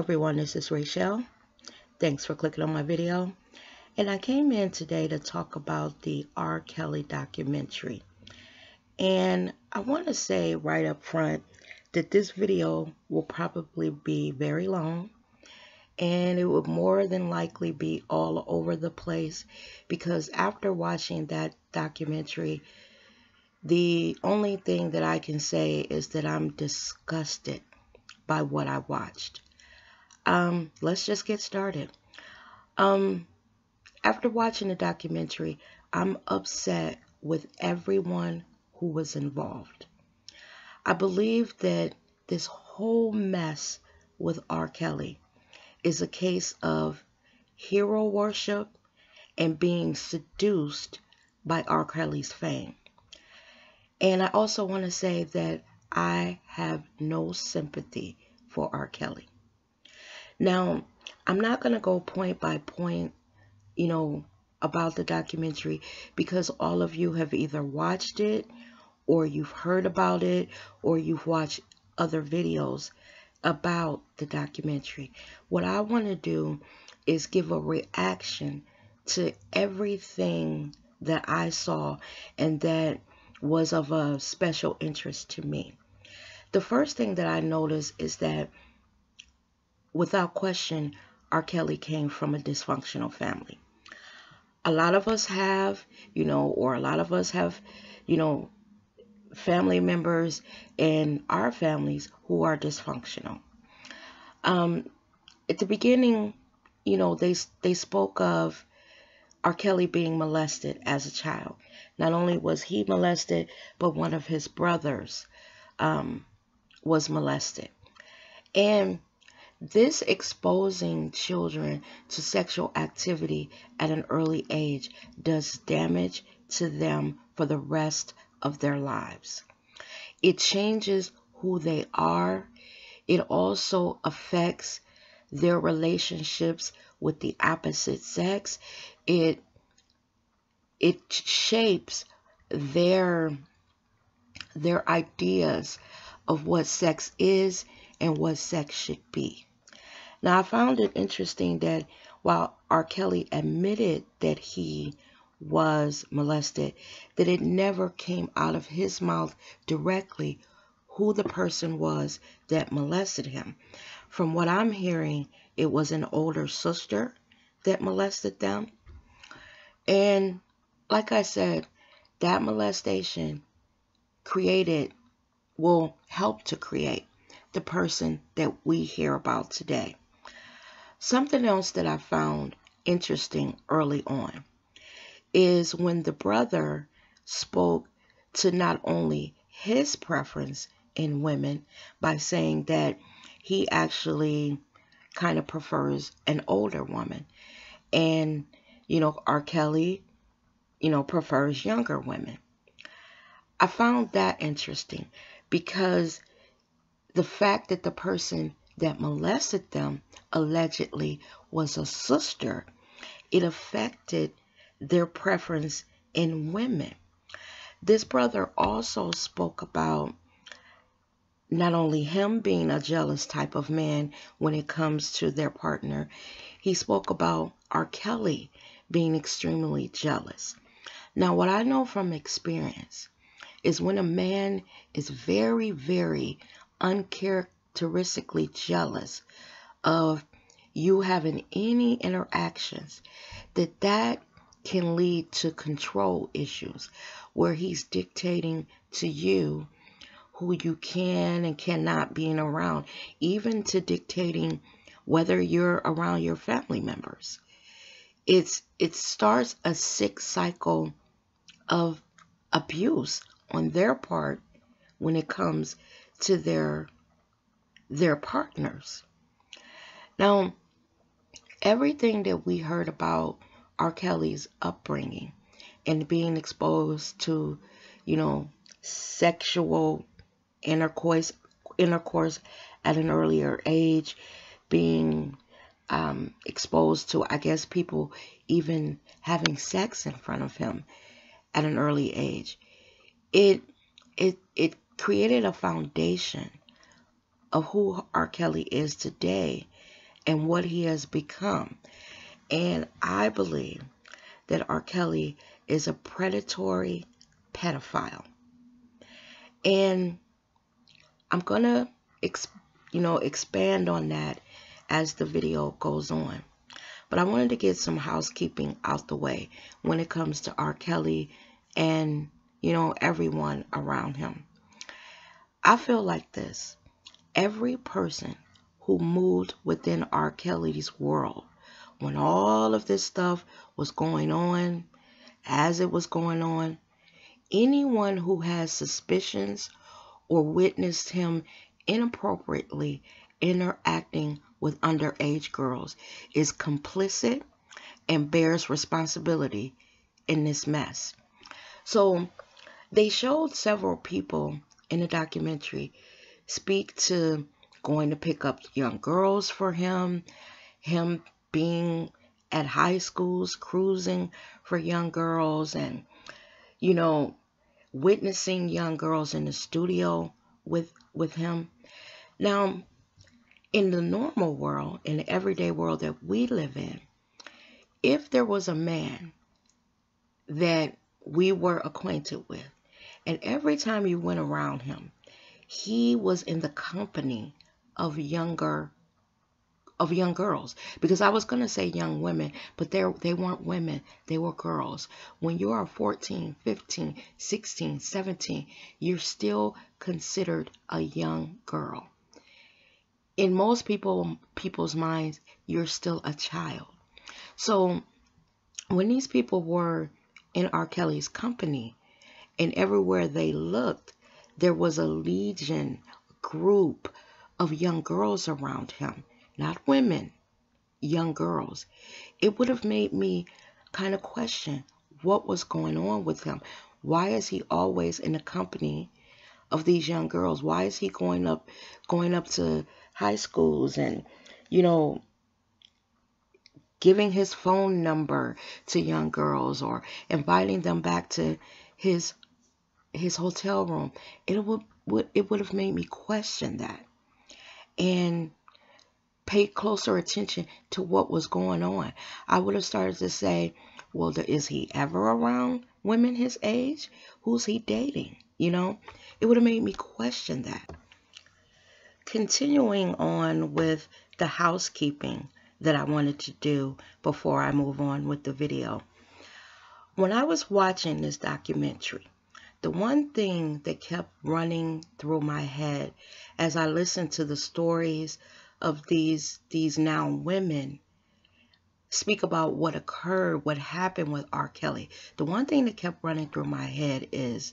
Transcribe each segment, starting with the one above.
everyone, this is Rachel. Thanks for clicking on my video. And I came in today to talk about the R. Kelly documentary. And I want to say right up front that this video will probably be very long. And it will more than likely be all over the place because after watching that documentary, the only thing that I can say is that I'm disgusted by what I watched. Let's just get started. After watching the documentary, I'm upset with everyone who was involved. I believe that this whole mess with R. Kelly is a case of hero worship and being seduced by R. Kelly's fame. And I also want to say that I have no sympathy for R. Kelly. Now, I'm not going to go point by point, about the documentary because all of you have either watched it or you've heard about it or you've watched other videos about the documentary. What I want to do is give a reaction to everything that I saw and that was of a special interest to me. The first thing that I noticed is that without question, R. Kelly came from a dysfunctional family. A lot of us have, or a lot of us have, family members in our families who are dysfunctional. At the beginning, they spoke of R. Kelly being molested as a child. Not only was he molested, but one of his brothers was molested. And this exposing children to sexual activity at an early age does damage to them for the rest of their lives. It changes who they are. It also affects their relationships with the opposite sex. It shapes their ideas of what sex is and what sex should be. Now, I found it interesting that while R. Kelly admitted that he was molested, that it never came out of his mouth directly who the person was that molested him. From what I'm hearing, it was an older sister that molested them. And like I said, that molestation will help to create the person that we hear about today. Something else that I found interesting early on is when the brother spoke to not only his preference in women by saying that he actually kind of prefers an older woman. And, R. Kelly, prefers younger women. I found that interesting because the fact that the person that molested them allegedly was a sister, it affected their preference in women. This brother also spoke about not only him being a jealous type of man when it comes to their partner, he spoke about R. Kelly being extremely jealous. Now, what I know from experience is when a man is very, very uncharacteristically jealous of you having any interactions, that can lead to control issues where he's dictating to you who you can and cannot be around, even to dictating whether you're around your family members. It starts a sick cycle of abuse on their part when it comes to their partners. Now, everything that we heard about R. Kelly's upbringing and being exposed to, sexual intercourse at an earlier age, being exposed to, I guess, people even having sex in front of him at an early age. It created a foundation of who R. Kelly is today and what he has become. And I believe that R. Kelly is a predatory pedophile. And I'm going to expand on that as the video goes on. But I wanted to get some housekeeping out the way when it comes to R. Kelly and, everyone around him. I feel like this. Every person who moved within R. Kelly's world, when all of this stuff was going on, as it was going on, anyone who has suspicions or witnessed him inappropriately interacting with underage girls is complicit and bears responsibility in this mess. So they showed several people in the documentary speak to going to pick up young girls for him being at high schools, cruising for young girls, and, witnessing young girls in the studio with him. Now, in the normal world, in the everyday world that we live in, if there was a man that we were acquainted with, and every time you went around him, he was in the company of young girls, because I was going to say young women, but they weren't women, they were girls. When you are 14, 15, 16, 17, you're still considered a young girl. In most people's minds, you're still a child. So when these people were in R. Kelly's company, and everywhere they looked, there was a legion, group of young girls around him. Not women, young girls. It would have made me kind of question what was going on with him. Why is he always in the company of these young girls? Why is he going up to high schools and, giving his phone number to young girls or inviting them back to his hotel room? It would have made me question that and pay closer attention to what was going on. I would have started to say, well, is he ever around women his age? Who's he dating? It would have made me question that. Continuing on with the housekeeping that I wanted to do before I move on with the video. When I was watching this documentary, the one thing that kept running through my head as I listened to the stories of these now women speak about what occurred, what happened with R. Kelly, the one thing that kept running through my head is,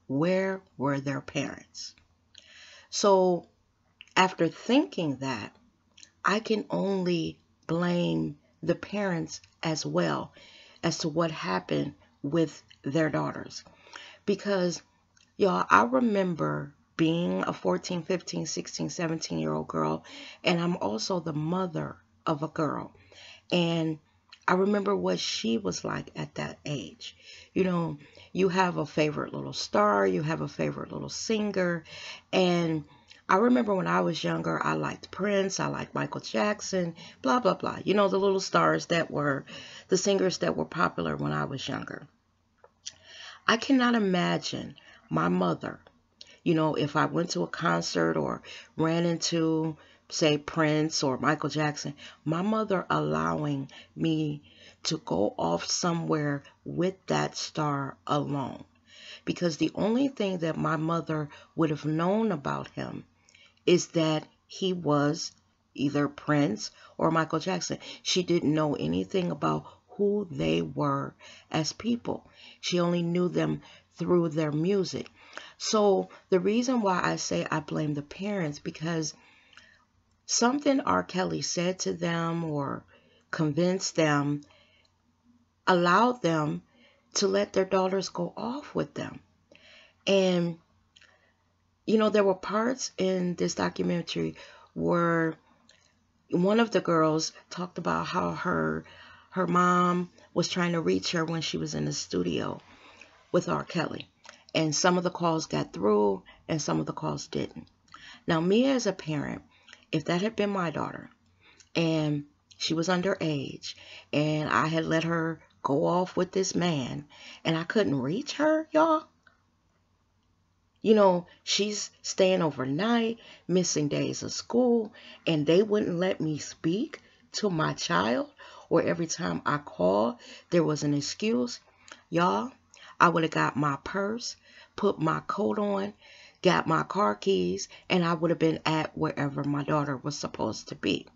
where were their parents? So after thinking that, I can only blame the parents as well as to what happened with their daughters. Because, y'all, I remember being a 14, 15, 16, 17-year-old girl, and I'm also the mother of a girl. And I remember what she was like at that age. You have a favorite little star, you have a favorite little singer, and I remember when I was younger, I liked Prince, I liked Michael Jackson, blah, blah, blah. The little stars that were, the singers that were popular when I was younger. I cannot imagine my mother, if I went to a concert or ran into, say, Prince or Michael Jackson, my mother allowing me to go off somewhere with that star alone. Because the only thing that my mother would have known about him is that he was either Prince or Michael Jackson. She didn't know anything about who they were as people. She only knew them through their music. So the reason why I say I blame the parents, because something R. Kelly said to them or convinced them allowed them to let their daughters go off with them. And, there were parts in this documentary where one of the girls talked about how her mom was trying to reach her when she was in the studio with R. Kelly. And some of the calls got through and some of the calls didn't. Now, me as a parent, if that had been my daughter and she was underage, and I had let her go off with this man, and I couldn't reach her, y'all. She's staying overnight, missing days of school, and they wouldn't let me speak to my child, or every time I called, there was an excuse. Y'all, I would have got my purse, put my coat on, got my car keys, and I would have been at wherever my daughter was supposed to be.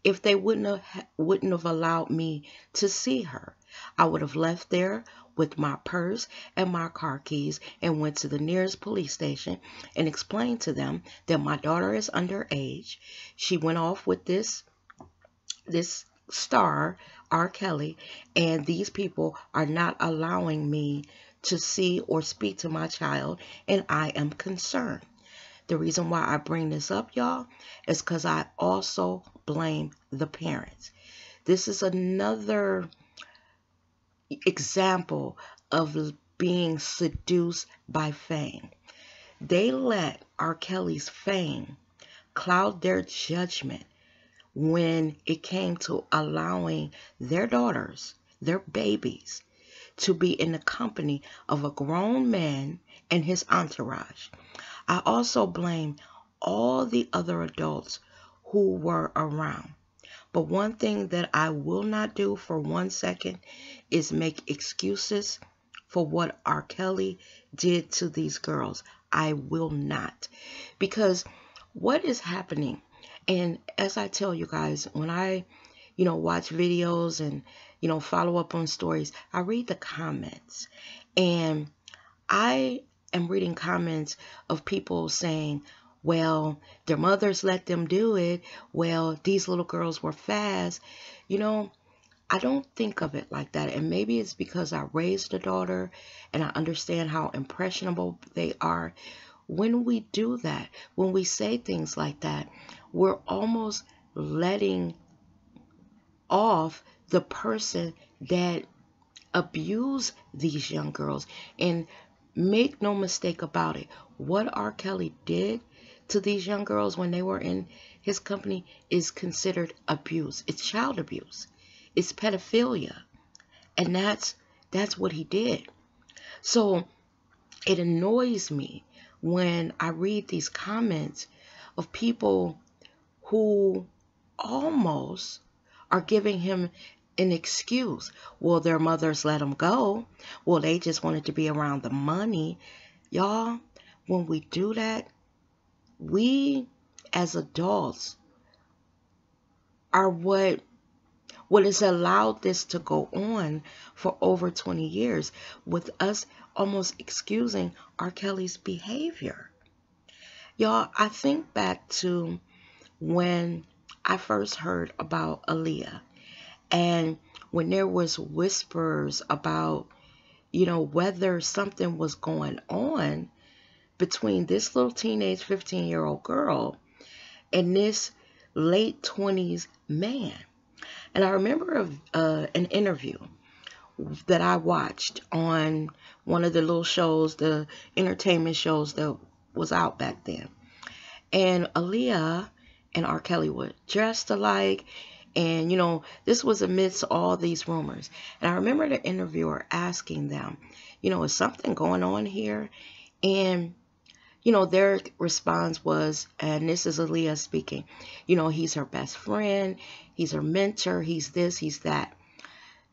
If they wouldn't have allowed me to see her, I would have left there with my purse and my car keys and went to the nearest police station and explained to them that my daughter is underage. She went off with this star, R. Kelly, and these people are not allowing me to see or speak to my child, and I am concerned. The reason why I bring this up, y'all, is because I also blame the parents. This is another example of being seduced by fame. They let R. Kelly's fame cloud their judgment when it came to allowing their daughters, their babies, to be in the company of a grown man and his entourage. I also blame all the other adults who were around. But one thing that I will not do for 1 second is make excuses for what R. Kelly did to these girls. I will not. Because what is happening, and as I tell you guys, when I, watch videos and, follow up on stories, I read the comments. And I am reading comments of people saying, well, their mothers let them do it. Well, these little girls were fast. I don't think of it like that. And maybe it's because I raised a daughter and I understand how impressionable they are. When we do that, when we say things like that, we're almost letting off the person that abused these young girls. And make no mistake about it, what R. Kelly did to these young girls when they were in his company is considered abuse. It's child abuse. It's pedophilia. And that's what he did. So it annoys me when I read these comments of people who almost are giving him an excuse. Well, their mothers let them go. Well, they just wanted to be around the money. Y'all, when we do that, we as adults are what has allowed this to go on for over 20 years, with us almost excusing R. Kelly's behavior. Y'all, I think back to when I first heard about Aaliyah, and when there was whispers about, whether something was going on between this little teenage 15-year-old girl and this late 20s man. And I remember an interview that I watched on one of the little shows, the entertainment shows that was out back then. And Aaliyah and R. Kelly were dressed alike. And, this was amidst all these rumors. And I remember the interviewer asking them, is something going on here? And, their response was, and this is Aaliyah speaking, he's her best friend, he's her mentor, he's this, he's that.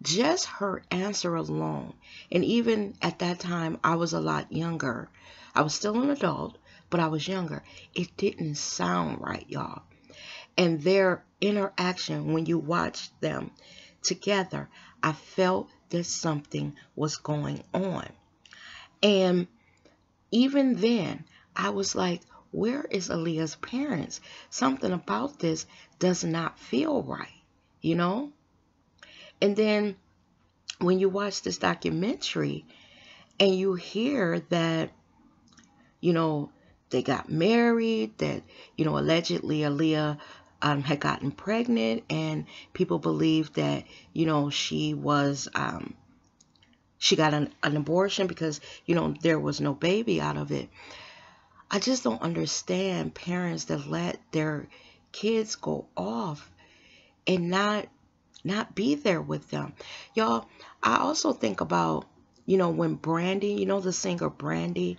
Just her answer alone, and even at that time, I was a lot younger. I was still an adult, but I was younger. It didn't sound right, y'all. And their interaction, when you watch them together, I felt that something was going on. And even then, I was like, where is Aaliyah's parents? Something about this does not feel right, And then when you watch this documentary and you hear that, they got married, that, allegedly Aaliyah had gotten pregnant, and people believe that, she was, she got an abortion because, there was no baby out of it. I just don't understand parents that let their kids go off and not be there with them. Y'all, I also think about, when Brandy, the singer Brandy.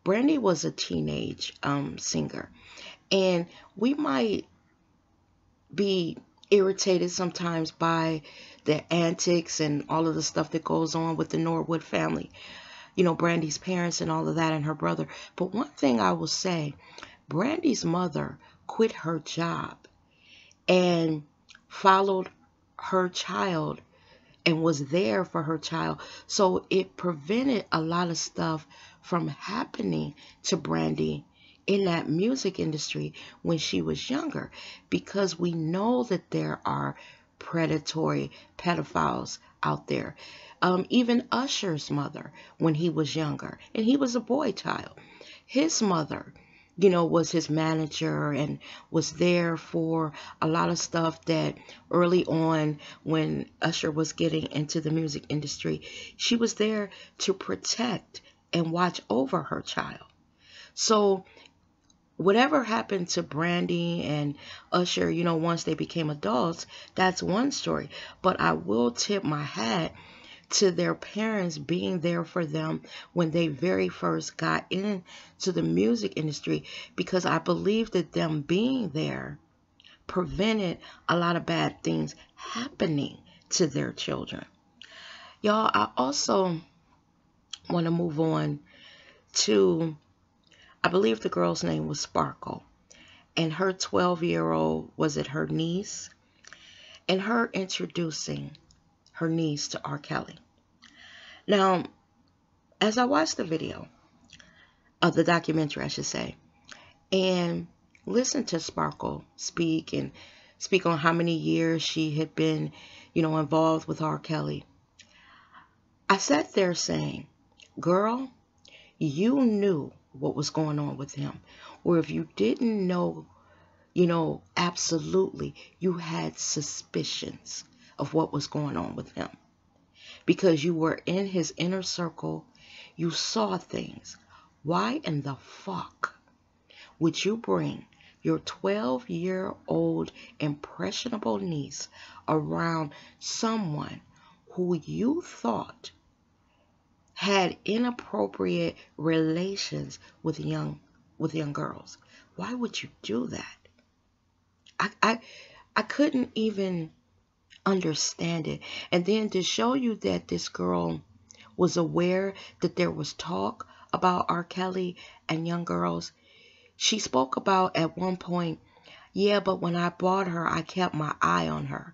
Brandy was a teenage singer. And we might be irritated sometimes by the antics and all of the stuff that goes on with the Norwood family. Brandy's parents and all of that, and her brother. But one thing I will say, Brandy's mother quit her job and followed her child and was there for her child. So it prevented a lot of stuff from happening to Brandy in that music industry when she was younger, because we know that there are predatory pedophiles out there. Even Usher's mother, when he was younger, and he was a boy child, his mother, was his manager and was there for a lot of stuff that early on when Usher was getting into the music industry, she was there to protect and watch over her child. So whatever happened to Brandy and Usher, once they became adults, that's one story. But I will tip my hat to their parents being there for them when they very first got into the music industry, because I believe that them being there prevented a lot of bad things happening to their children. Y'all, I also want to move on to, I believe the girl's name was Sparkle, and her 12-year-old, was it her niece, and her introducing her niece to R. Kelly. Now, as I watched the video, of the documentary, I should say, and listened to Sparkle speak on how many years she had been, involved with R. Kelly, I sat there saying, girl, you knew what was going on with him. Or if you didn't know, absolutely, you had suspicions of what was going on with him. Because you were in his inner circle, you saw things. Why in the fuck would you bring your 12-year-old impressionable niece around someone who you thought had inappropriate relations with young girls? Why would you do that? I couldn't even understand it. And then to show you that this girl was aware that there was talk about R. Kelly and young girls, she spoke about at one point, yeah, but when I bought her, I kept my eye on her.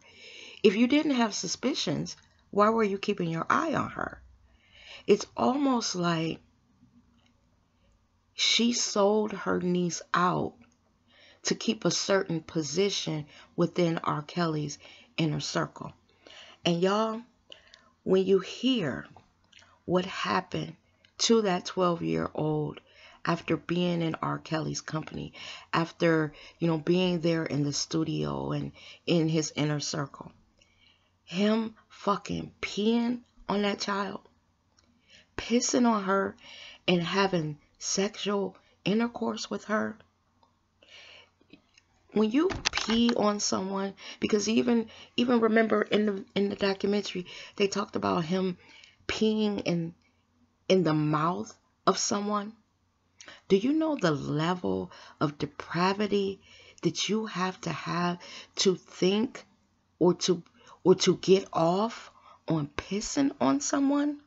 If you didn't have suspicions, why were you keeping your eye on her? It's almost like she sold her niece out to keep a certain position within R. Kelly's inner circle. And y'all, when you hear what happened to that 12-year-old after being in R. Kelly's company, after, being there in the studio and in his inner circle, him fucking peeing on that child, pissing on her, and having sexual intercourse with her. When you pee on someone, because even remember in the documentary, they talked about him peeing in the mouth of someone. Do you know the level of depravity that you have to think or to get off on pissing on someone?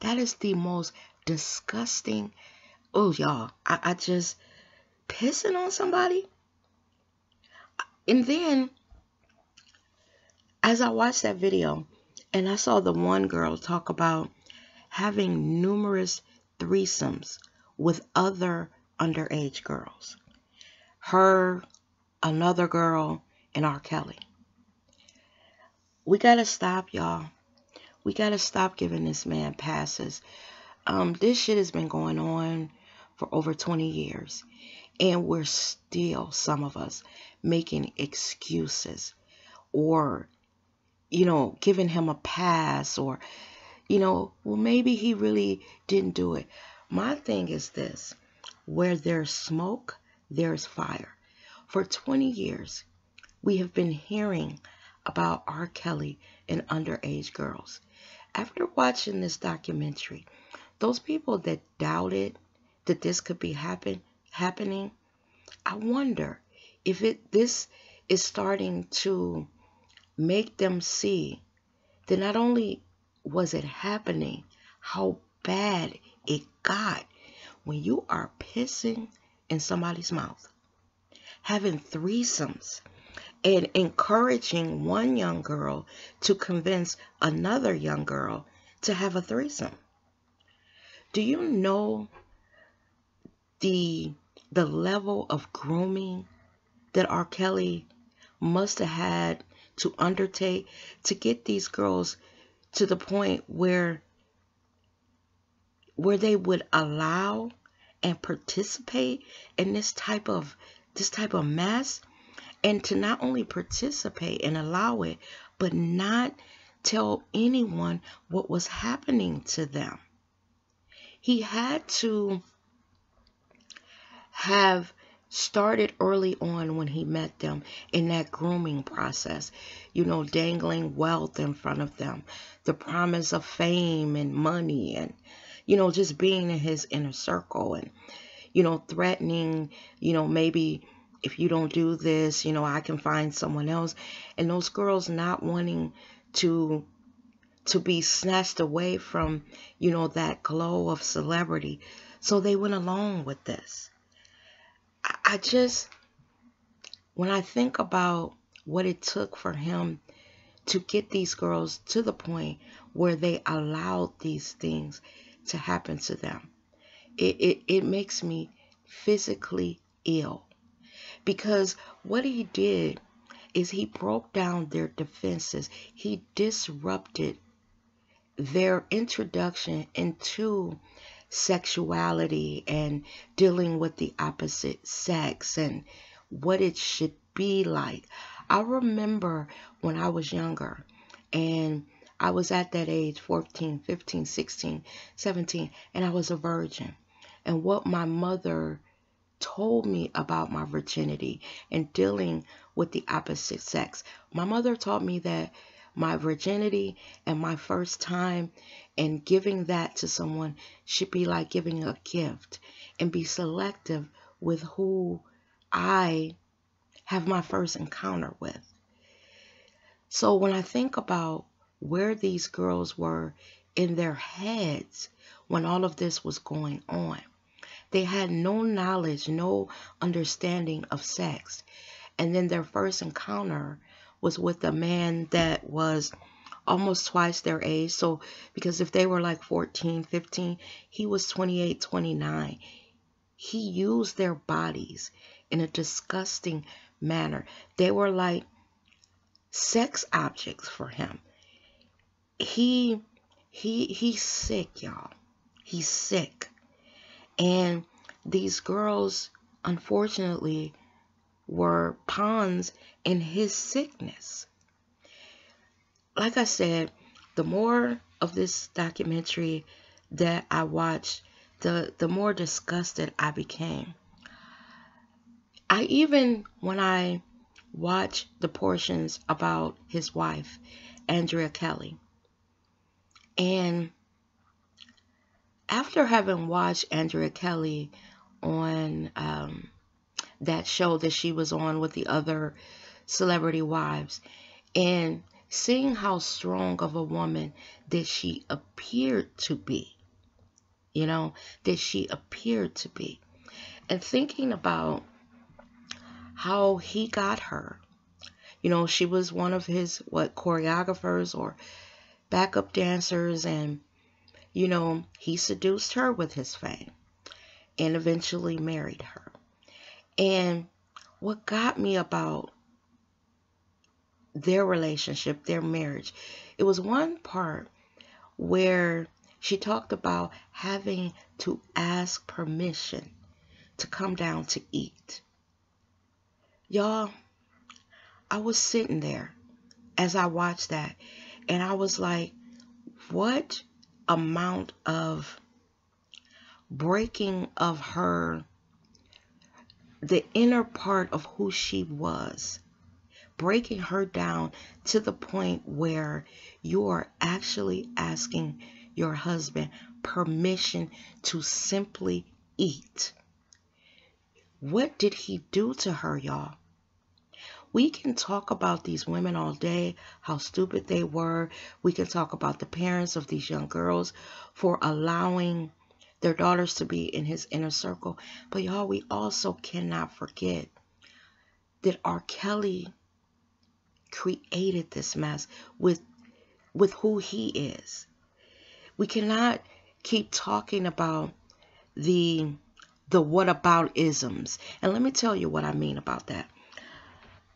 That is the most disgusting. Oh, y'all, I just pissing on somebody. And then, as I watched that video, and I saw the one girl talk about having numerous threesomes with other underage girls. Her, another girl, and R. Kelly. We gotta stop, y'all. We gotta stop giving this man passes. This shit has been going on for over 20 years. And we're still, some of us, making excuses or, giving him a pass or, well, maybe he really didn't do it. My thing is this: where there's smoke, there's fire. For 20 years, we have been hearing about R. Kelly and underage girls. After watching this documentary, those people that doubted that this could be happening, I wonder if this is starting to make them see that not only was it happening, how bad it got when you are pissing in somebody's mouth, having threesomes, and encouraging one young girl to convince another young girl to have a threesome. Do you know the level of grooming that R. Kelly must have had to undertake to get these girls to the point where they would allow and participate in this type of mess, and to not only participate and allow it, but not tell anyone what was happening to them. He had to have started early on when he met them in that grooming process, dangling wealth in front of them, the promise of fame and money, and, just being in his inner circle, and, threatening, maybe if you don't do this, I can find someone else. And those girls not wanting to be snatched away from, that glow of celebrity. So they went along with this. I just, when I think about what it took for him to get these girls to the point where they allowed these things to happen to them, it makes me physically ill. Because what he did is he broke down their defenses. He disrupted their introduction into sexuality and dealing with the opposite sex and what it should be like. I remember when I was younger and I was at that age, 14, 15, 16, 17, and I was a virgin. And what my mother told me about my virginity and dealing with the opposite sex. My mother taught me that my virginity and my first time and giving that to someone should be like giving a gift, and be selective with who I have my first encounter with. So when I think about where these girls were in their heads when all of this was going on, they had no knowledge, no understanding of sex. And then their first encounter was with a man that was almost twice their age. So, because if they were like 14, 15, he was 28, 29. He used their bodies in a disgusting manner. They were like sex objects for him. He's sick, y'all. He's sick. And these girls, unfortunately, were pawns in his sickness. Like I said, the more of this documentary that I watched, the more disgusted I became. When I watched the portions about his wife, Andrea Kelly, and after having watched Andrea Kelly on that show that she was on with the other celebrity wives, and seeing how strong of a woman that she appeared to be, and thinking about how he got her. She was one of his choreographers or backup dancers, and he seduced her with his fame and eventually married her. And what got me about their relationship, their marriage, it was one part where she talked about having to ask permission to come down to eat. Y'all, I was sitting there as I watched that, and I was like, what amount of breaking of her, the inner part of who she was, breaking her down to the point where you are actually asking your husband permission to simply eat. What did he do to her, y'all? We can talk about these women all day, how stupid they were. We can talk about the parents of these young girls for allowing their daughters to be in his inner circle. But y'all, we also cannot forget that R. Kelly created this mess with who he is. We cannot keep talking about the what about isms. And let me tell you what I mean about that.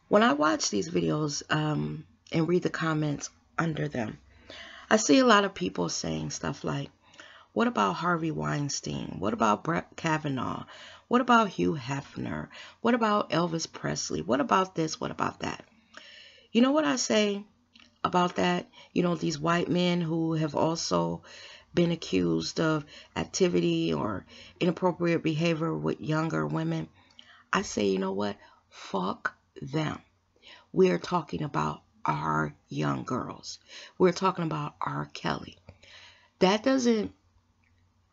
When I watch these videos and read the comments under them, I see a lot of people saying stuff like, what about Harvey Weinstein? What about Brett Kavanaugh? What about Hugh Hefner? What about Elvis Presley? What about this? What about that? You know what I say about that? You know, these white men who have also been accused of activity or inappropriate behavior with younger women. I say, you know what? Fuck them. We're talking about our young girls. We're talking about R. Kelly. That doesn't,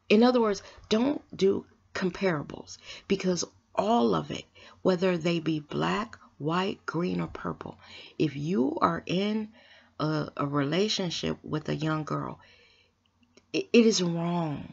in other words, don't do comparables, because all of it, whether they be black, white, green, or purple, if you are in a relationship with a young girl, it is wrong.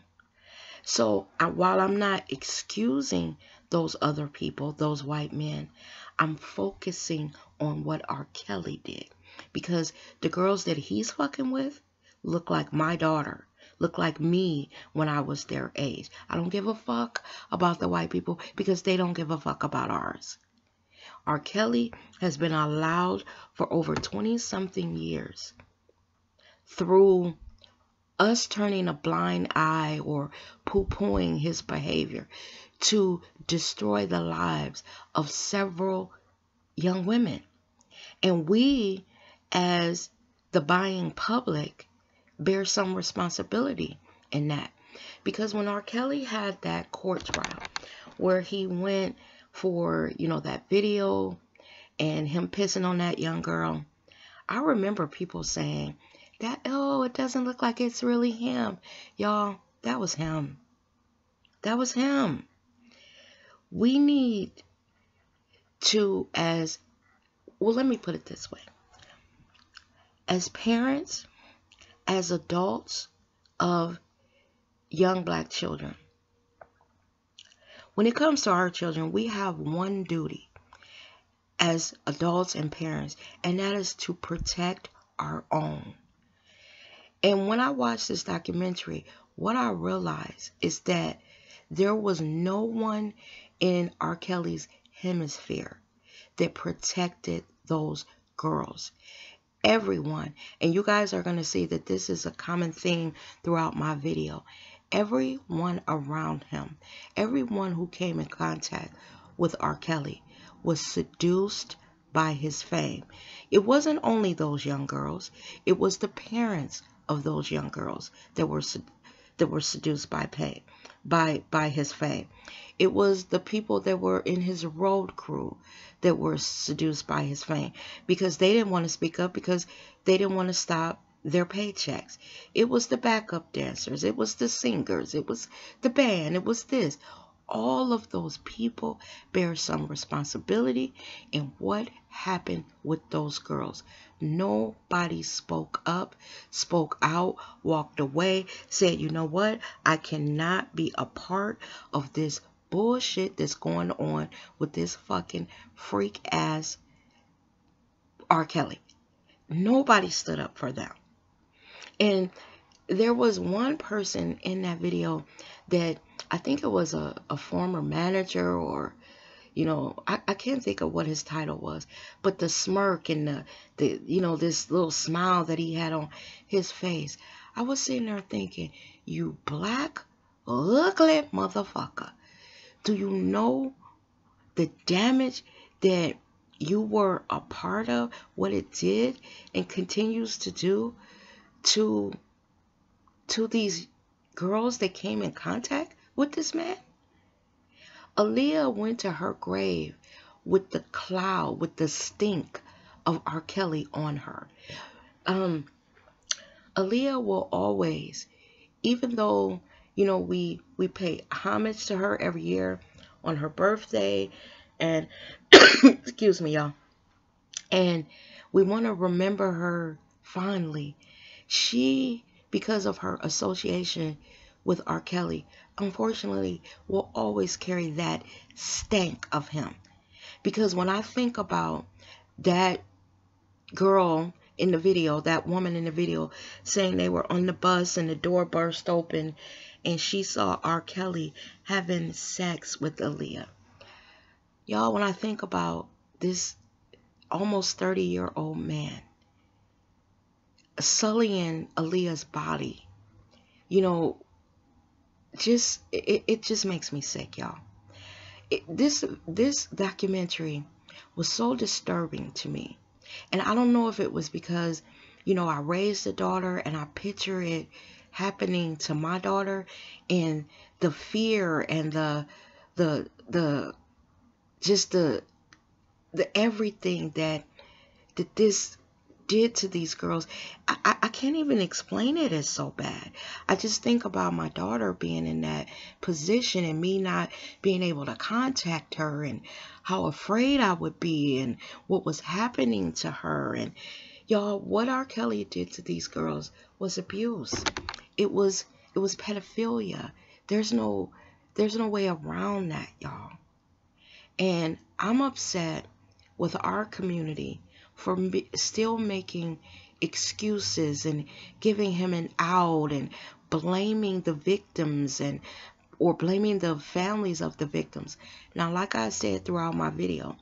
So while I'm not excusing those other people, those white men, I'm focusing on what R. Kelly did. Because the girls that he's fucking with look like my daughter, look like me when I was their age. I don't give a fuck about the white people because they don't give a fuck about ours. R. Kelly has been allowed for over 20-something years through us turning a blind eye or poo-pooing his behavior to destroy the lives of several young women. And we, as the buying public, bear some responsibility in that. Because when R. Kelly had that court trial where he went for, you know, that video and him pissing on that young girl, I remember people saying that, oh, it doesn't look like it's really him. Y'all, that was him. That was him. We need to, let me put it this way. As parents, as adults of young black children, when it comes to our children, we have one duty as adults and parents, and that is to protect our own. And when I watched this documentary, what I realized is that there was no one in R. Kelly's hemisphere that protected those girls. Everyone, and you guys are going to see that this is a common theme throughout my video. Everyone around him, everyone who came in contact with R. Kelly was seduced by his fame. It wasn't only those young girls, it was the parents of those young girls that were seduced by his fame. It was the people that were in his road crew that were seduced by his fame, because they didn't want to speak up, because they didn't want to stop their paychecks. It was the backup dancers, it was the singers, it was the band, it was this. All of those people bear some responsibility in what happened with those girls. Nobody spoke up, spoke out, walked away, said, you know what? I cannot be a part of this bullshit that's going on with this fucking freak ass R. Kelly. Nobody stood up for them. And there was one person in that video that I think it was a former manager, or, you know, I can't think of what his title was, but the smirk and the you know, this little smile that he had on his face. I was sitting there thinking, you black, ugly motherfucker. Do you know the damage that you were a part of, what it did and continues to do to these girls that came in contact with this man? Aaliyah went to her grave with the cloud, with the stink of R. Kelly on her. Um, Aaliyah will always, even though, we pay homage to her every year on her birthday, and excuse me, y'all, and we want to remember her fondly. She, because of her association with R. Kelly, unfortunately, will always carry that stank of him. Because when I think about that girl in the video, that woman in the video, saying they were on the bus and the door burst open and she saw R. Kelly having sex with Aaliyah. Y'all, when I think about this almost 30-year-old man sullying Aaliyah's body, it just makes me sick, y'all. This documentary was so disturbing to me. And I don't know if it was because, I raised a daughter and I picture it happening to my daughter, and the fear and the just the everything that this did to these girls. I can't even explain it as so bad. I just think about my daughter being in that position and me not being able to contact her, and how afraid I would be, and what was happening to her. And y'all, what R. Kelly did to these girls was abuse. It was pedophilia. There's no way around that, y'all. And I'm upset with our community for still making excuses and giving him an out and blaming the victims or blaming the families of the victims. Now, like I said throughout my video,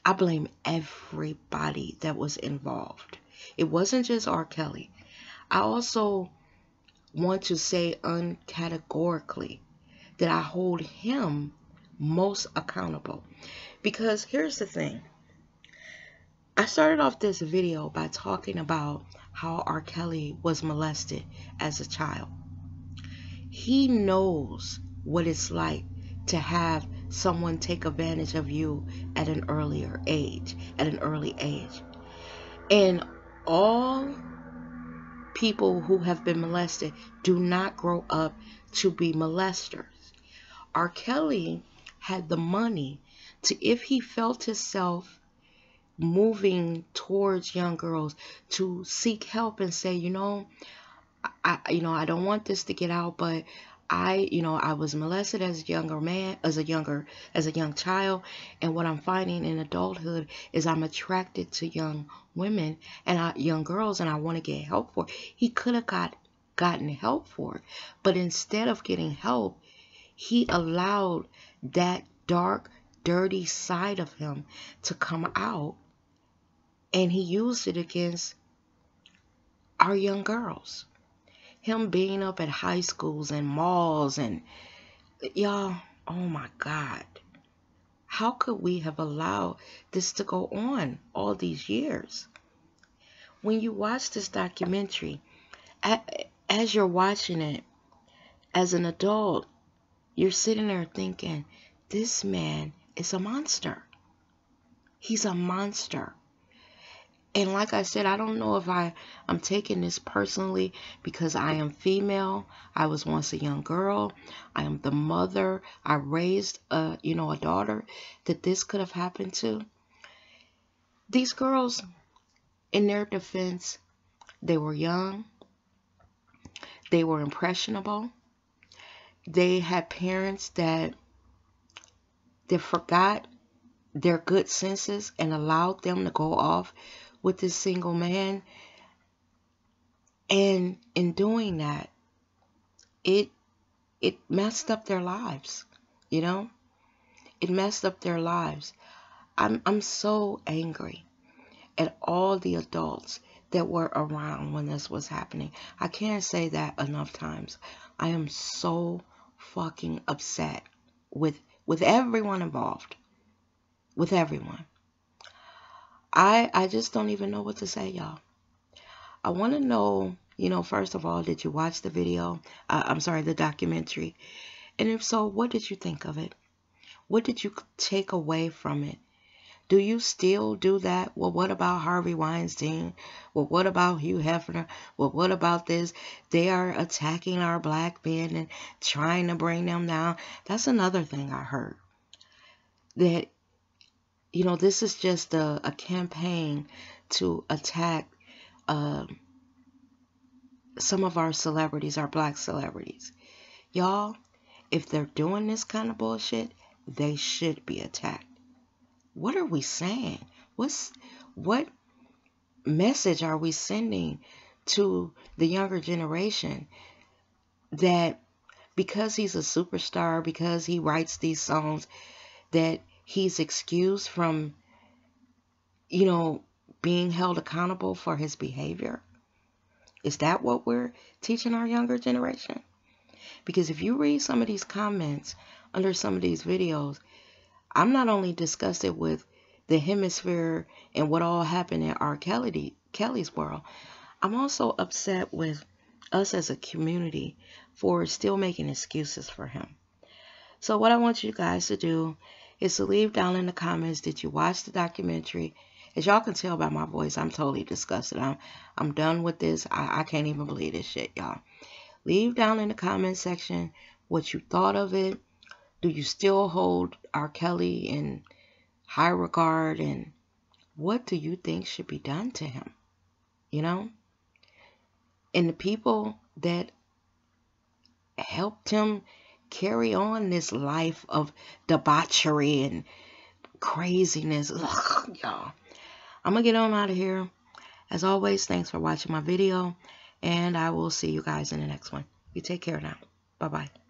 I blame everybody that was involved. It wasn't just R. Kelly. I also want to say uncategorically that I hold him most accountable. Because here's the thing. I started off this video by talking about how R. Kelly was molested as a child. He knows what it's like to have someone take advantage of you at an early age. And all people who have been molested do not grow up to be molesters. R. Kelly had the money to, if he felt himself moving towards young girls, to seek help and say, I don't want this to get out, but I was molested as a young child, and what I'm finding in adulthood is I'm attracted to young women and young girls, and I want to get help for it. He could have gotten help for it, but instead of getting help, he allowed that dark, dirty side of him to come out, and he used it against our young girls. Him being up at high schools and malls, and y'all, oh my God. How could we have allowed this to go on all these years? When you watch this documentary, as you're watching it, as an adult, you're sitting there thinking, this man is a monster. He's a monster. And like I said, I don't know if I'm taking this personally because I am female. I was once a young girl. I am the mother. I raised a daughter that this could have happened to. These girls, in their defense, they were young. They were impressionable. They had parents that forgot their good senses and allowed them to go off with this single man. And in doing that, it messed up their lives. It messed up their lives. I'm so angry at all the adults that were around when this was happening. I can't say that enough times. I am so fucking upset with everyone involved. With everyone. I just don't even know what to say, y'all. I want to know, first of all, did you watch the video? The documentary. And if so, what did you think of it? What did you take away from it? Do you still do that? Well, what about Harvey Weinstein? Well, what about Hugh Hefner? Well, what about this? They are attacking our black men and trying to bring them down. That's another thing I heard. That, this is just a campaign to attack some of our celebrities, our black celebrities. Y'all, if they're doing this kind of bullshit, they should be attacked. What are we saying? What message are we sending to the younger generation that because he's a superstar, because he writes these songs, that he's excused from, being held accountable for his behavior? Is that what we're teaching our younger generation? Because if you read some of these comments under some of these videos, I'm not only disgusted with the hemisphere and what all happened in R. Kelly's world, I'm also upset with us as a community for still making excuses for him. So what I want you guys to do is to leave down in the comments, did you watch the documentary? As y'all can tell by my voice, I'm totally disgusted. I'm done with this. I can't even believe this shit, y'all. Leave down in the comment section what you thought of it. Do you still hold R. Kelly in high regard? And what do you think should be done to him? And the people that helped him carry on this life of debauchery and craziness. Ugh, y'all. I'm going to get on out of here. As always, thanks for watching my video. And I will see you guys in the next one. You take care now. Bye-bye.